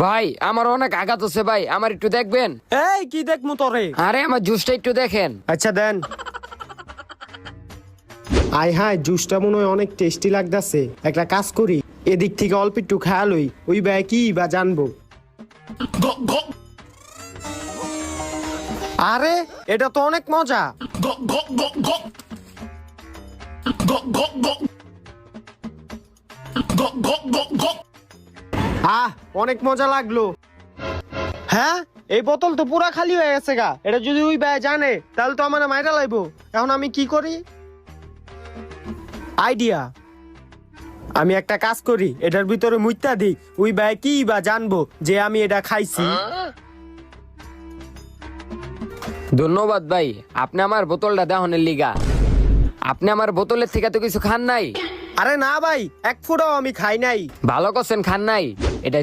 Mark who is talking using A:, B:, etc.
A: ভাই আমার অনেক আঘাত হচ্ছে ভাই, আমার একটু দেখবেন।
B: এই কি দেখমু তোরে?
A: আরে আমার জুসটা একটু দেখেন।
B: আচ্ছা দেন। আয় হায়, জুসটা মনে হয় অনেক টেস্টি লাগতাছে। একটা কাজ করি, এদিক থেকে অল্প একটু খায়ালই, ওই ব্যয় কি বা জানবো। আরে এটা তো অনেক মজা। অনেক মজা লাগলো। হ্যাঁ, এই বোতল তো পুরা খালি হয়ে গেছে গা। এটা যদি ওই ব্যয় জানে তাহলে তো আমার মাইরা লাইবো। এখন আমি কি করি? আইডিয়া, আমি একটা কাজ করি, এটার ভিতরে মুইতা দিই, ওই ব্যয় কি বা জানবো যে আমি এটা খাইছি।
A: ধন্যবাদ ভাই, আপনি আমার বোতলটা দেহনের লিগা। আপনি আমার বোতলের থেকে তো কিছু খান নাই।
B: আরে না ভাই, এক ফুটাও আমি খাই নাই।
A: ভালো করছেন খান নাই, এটা